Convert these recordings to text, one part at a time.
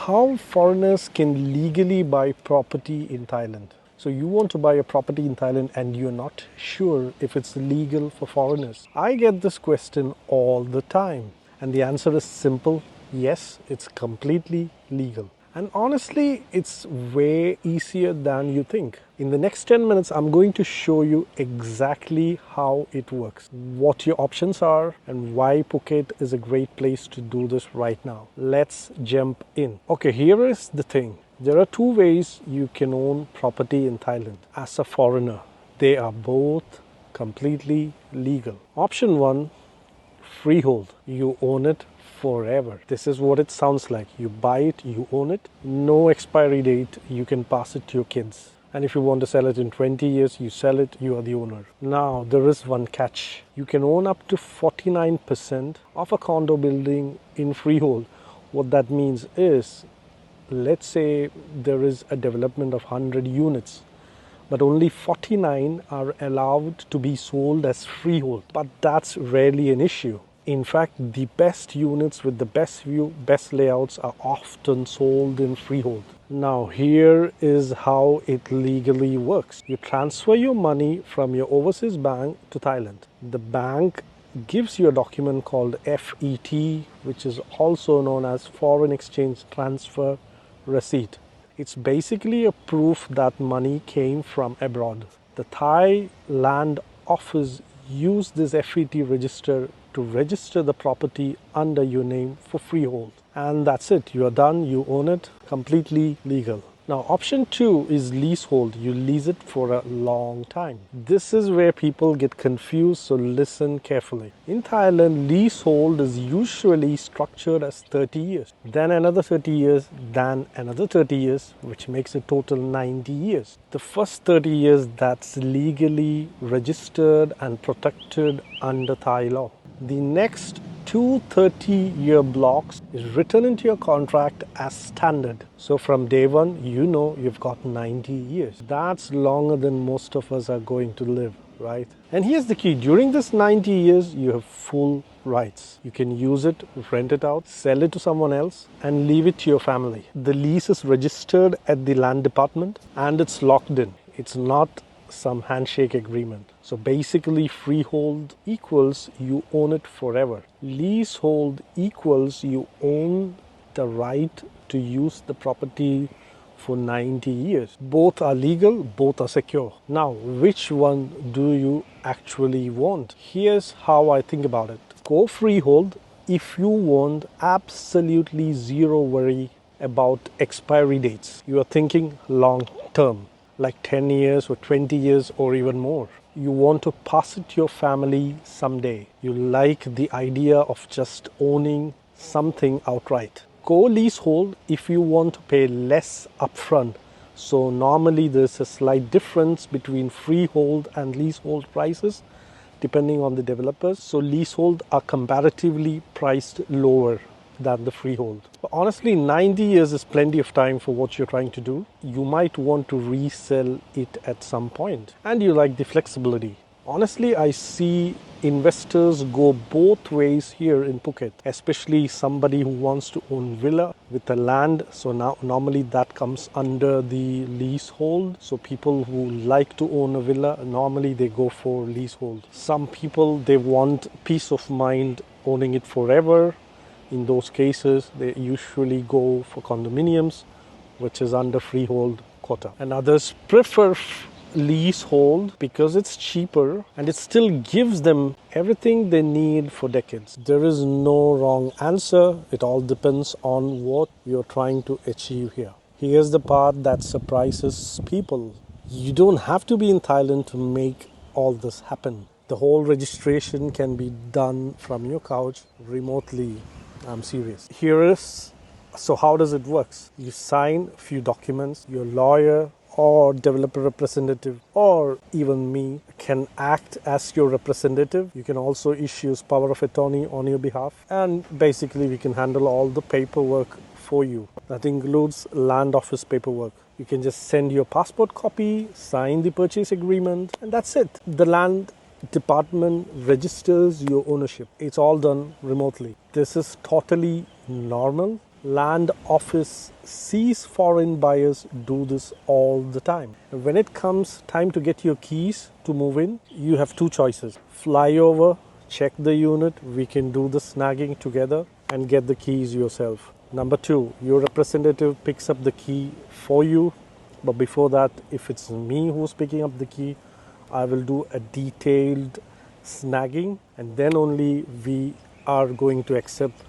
how foreigners can legally buy property in Thailand. So you want to buy a property in Thailand and you're not sure if it's legal for foreigners. I get this question all the time. And the answer is simple. Yes, it's completely legal. And honestly, it's way easier than you think. In the next 10 minutes, I'm going to show you exactly how it works, what your options are, and why Phuket is a great place to do this right now. Let's jump in. Okay, here is the thing. There are two ways you can own property in Thailand as a foreigner. They are both completely legal. Option one, freehold. You own it forever. This is what it sounds like. You buy it, you own it. No expiry date. You can pass it to your kids. And if you want to sell it in 20 years, you sell it, you are the owner. Now, there is one catch. You can own up to 49% of a condo building in freehold. What that means is, let's say there is a development of 100 units, but only 49 are allowed to be sold as freehold. But that's rarely an issue. In fact, the best units with the best view, best layouts are often sold in freehold. Now, here is how it legally works. You transfer your money from your overseas bank to Thailand. The bank gives you a document called FET, which is also known as Foreign Exchange Transfer Receipt. It's basically a proof that money came from abroad. The Thai Land Office used this FET register to register the property under your name for freehold. And that's it. You are done. You own it. Completely legal. Now, option two is leasehold. You lease it for a long time. This is where people get confused, so listen carefully. In Thailand, leasehold is usually structured as 30 years, then another 30 years, then another 30 years, which makes a total 90 years. The first 30 years, that's legally registered and protected under Thai law. The next two 30-year blocks is written into your contract as standard. So from day one, you know you've got 90 years. That's longer than most of us are going to live, right? And here's the key. During this 90 years, you have full rights. You can use it, rent it out, sell it to someone else, and leave it to your family. The lease is registered at the land department and it's locked in. It's not some handshake agreement. So basically, freehold equals you own it forever. Leasehold equals you own the right to use the property for 90 years. Both are legal, both are secure. Now, which one do you actually want? Here's how I think about it. Go freehold if you want absolutely zero worry about expiry dates. You are thinking long term, like 10 years or 20 years or even more. You want to pass it to your family someday. You like the idea of just owning something outright. Go leasehold if you want to pay less upfront. So normally there's a slight difference between freehold and leasehold prices depending on the developers. So leasehold are comparatively priced lower than the freehold. But honestly, 90 years is plenty of time for what you're trying to do. You might want to resell it at some point, and you like the flexibility. Honestly, I see investors go both ways here in Phuket, especially somebody who wants to own villa with the land. So now normally that comes under the leasehold. So people who like to own a villa, normally they go for leasehold. Some people, they want peace of mind owning it forever. In those cases, they usually go for condominiums, which is under freehold quota. And others prefer leasehold because it's cheaper and it still gives them everything they need for decades. There is no wrong answer. It all depends on what you're trying to achieve here. Here's the part that surprises people. You don't have to be in Thailand to make all this happen. The whole registration can be done from your couch remotely. I'm serious. So how does it work? You sign a few documents. Your lawyer or developer representative or even me can act as your representative. You can also issue power of attorney on your behalf. And basically we can handle all the paperwork for you. That includes land office paperwork. You can just send your passport copy, sign the purchase agreement, and that's it. The land department registers your ownership. It's all done remotely. This is totally normal Land office sees foreign buyers do this all the time. When it comes time to get your keys to move in, you have two choices. Fly over, check the unit, we can do the snagging together and get the keys yourself. Number two, your representative picks up the key for you. But before that, if it's me who's picking up the key, I will do a detailed snagging and then only we are going to accept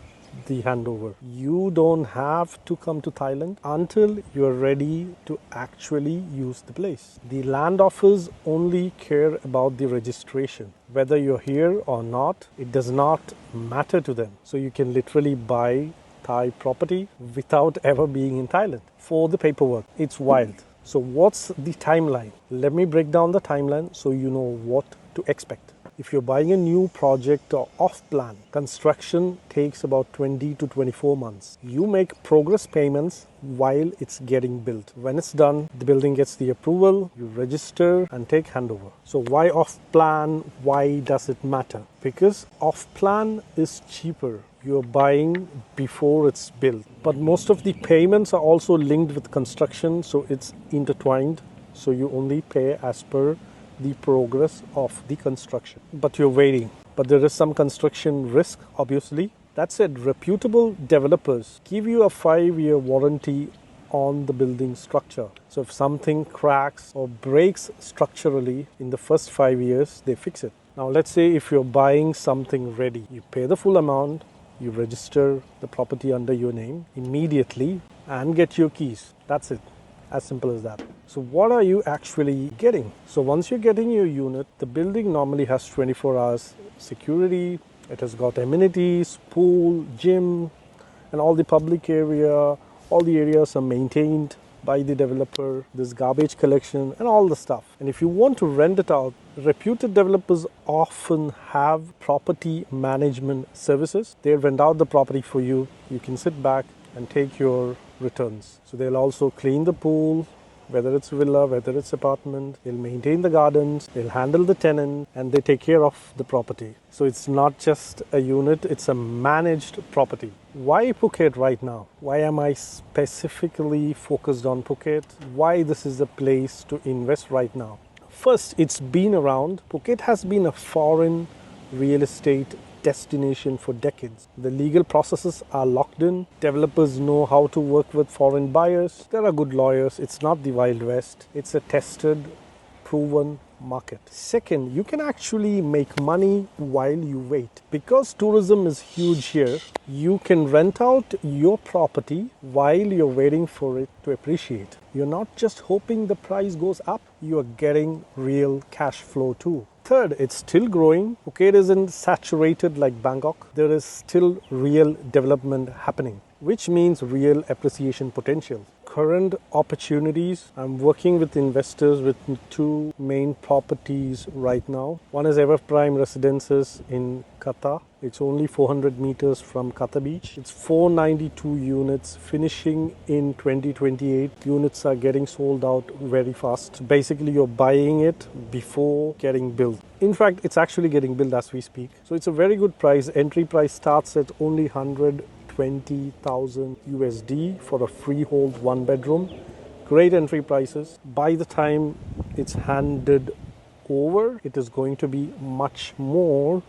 the handover. You don't have to come to Thailand until you're ready to actually use the place. The land office only care about the registration. Whether you're here or not, it does not matter to them. So you can literally buy Thai property without ever being in Thailand for the paperwork. It's wild. So what's the timeline? Let me break down the timeline so you know what to expect. If you're buying a new project or off-plan, construction takes about 20 to 24 months. You make progress payments while it's getting built. When it's done, the building gets the approval, you register and take handover. So why off-plan? Why does it matter? Because off-plan is cheaper. You're buying before it's built. But most of the payments are also linked with construction, so it's intertwined. So you only pay as per the progress of the construction. But you're waiting. But there is some construction risk, obviously. That said, reputable developers give you a 5-year warranty on the building structure. So if something cracks or breaks structurally in the first 5 years, they fix it. Now let's say if you're buying something ready, you pay the full amount, you register the property under your name immediately and get your keys. That's it. As simple as that. So what are you actually getting? So once you're getting your unit, the building normally has 24 hours security. It has got amenities, pool, gym, and all the public area. All the areas are maintained by the developer. There's garbage collection and all the stuff. And if you want to rent it out, reputed developers often have property management services. They rent out the property for you. You can sit back and take your returns. So they'll also clean the pool, whether it's villa, whether it's apartment. They'll maintain the gardens, they'll handle the tenant, and they take care of the property. So it's not just a unit, it's a managed property. Why Phuket right now? Why am I specifically focused on Phuket? Why this is the place to invest right now? First, it's been around. Phuket has been a foreign real estate destination for decades. The legal processes are locked in. Developers know how to work with foreign buyers. There are good lawyers. It's not the Wild West. It's a tested, proven market. Second, you can actually make money while you wait. Because tourism is huge here, you can rent out your property while you're waiting for it to appreciate. You're not just hoping the price goes up, you are getting real cash flow too. Third, it's still growing. Phuket isn't saturated like Bangkok. There is still real development happening, which means real appreciation potential. Current opportunities, I'm working with investors with two main properties right now. One is Ever Prime Residences in Qatar. It's only 400 meters from Qatar Beach. It's 492 units finishing in 2028. Units are getting sold out very fast. Basically, you're buying it before getting built. In fact, it's actually getting built as we speak. So it's a very good price. Entry price starts at only 120,000 USD for a freehold 1-bedroom. Great entry prices. By the time it's handed over, it is going to be much more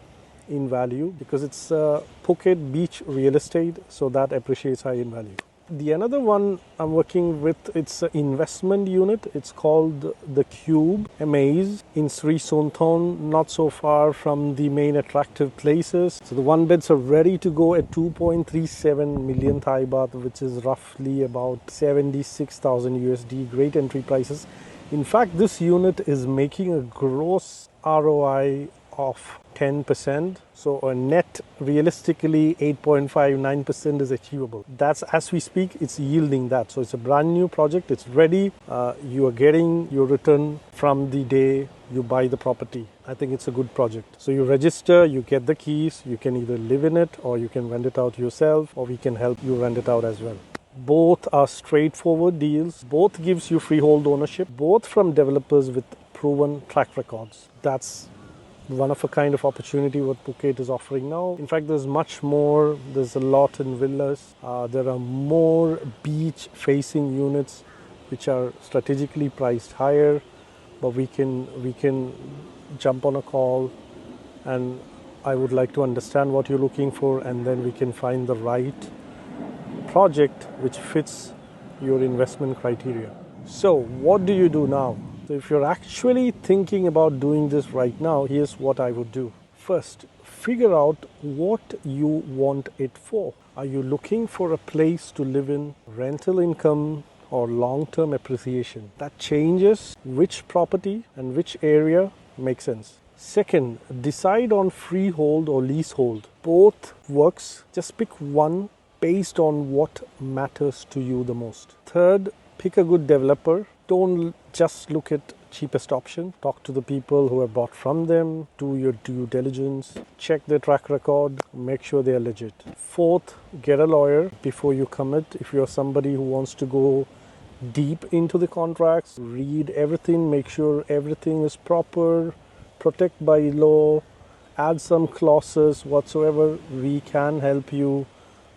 in value because it's Phuket beach real estate, so that appreciates high in value. The another one I'm working with, it's an investment unit. It's called The Cube, Amaze, in Sri Sonthon, not so far from the main attractive places. So the 1-beds are ready to go at 2.37 million Thai baht, which is roughly about 76,000 USD. Great entry prices. In fact, this unit is making a gross ROI of 10%. So a net, realistically, 8.59% is achievable. That's, as we speak, it's yielding that. So it's a brand new project. It's ready. You are getting your return from the day you buy the property. I think it's a good project. So you register, you get the keys. You can either live in it or you can rent it out yourself, or we can help you rent it out as well. Both are straightforward deals. Both gives you freehold ownership. Both from developers with proven track records. That's one of a kind of opportunity what Phuket is offering now. In fact, there's much more. There's a lot in villas. There are more beach facing units which are strategically priced higher, but we can jump on a call, and I would like to understand what you're looking for, and then we can find the right project which fits your investment criteria. So what do you do now? So if you're actually thinking about doing this right now, here's what I would do. First, figure out what you want it for. Are you looking for a place to live in, rental income, or long-term appreciation? That changes which property and which area makes sense. Second, decide on freehold or leasehold. Both works. Just pick one based on what matters to you the most. Third, pick a good developer. Don't just look at cheapest option. Talk to the people who have bought from them. Do your due diligence. Check their track record. Make sure they are legit. Fourth, get a lawyer before you commit. If you're somebody who wants to go deep into the contracts, read everything, make sure everything is proper, protect by law, add some clauses whatsoever. We can help you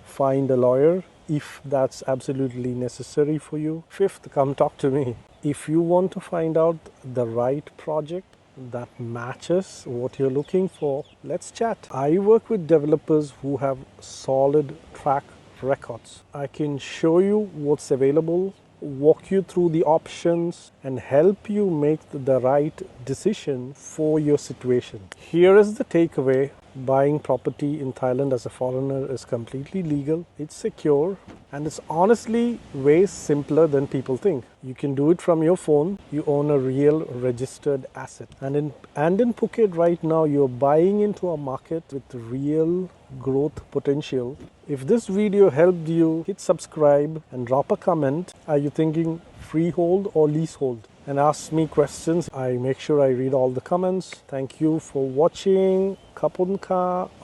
find a lawyer if that's absolutely necessary for you. Fifth, come talk to me. If you want to find out the right project that matches what you're looking for, let's chat. I work with developers who have solid track records. I can show you what's available, walk you through the options, and help you make the right decision for your situation. Here is the takeaway. Buying property in Thailand as a foreigner is completely legal, it's secure, and it's honestly way simpler than people think. You can do it from your phone. You own a real registered asset. And in Phuket right now, you're buying into a market with real growth potential. If this video helped you, hit subscribe and drop a comment. Are you thinking freehold or leasehold? And ask me questions. I make sure I read all the comments. Thank you for watching. Kapun ka.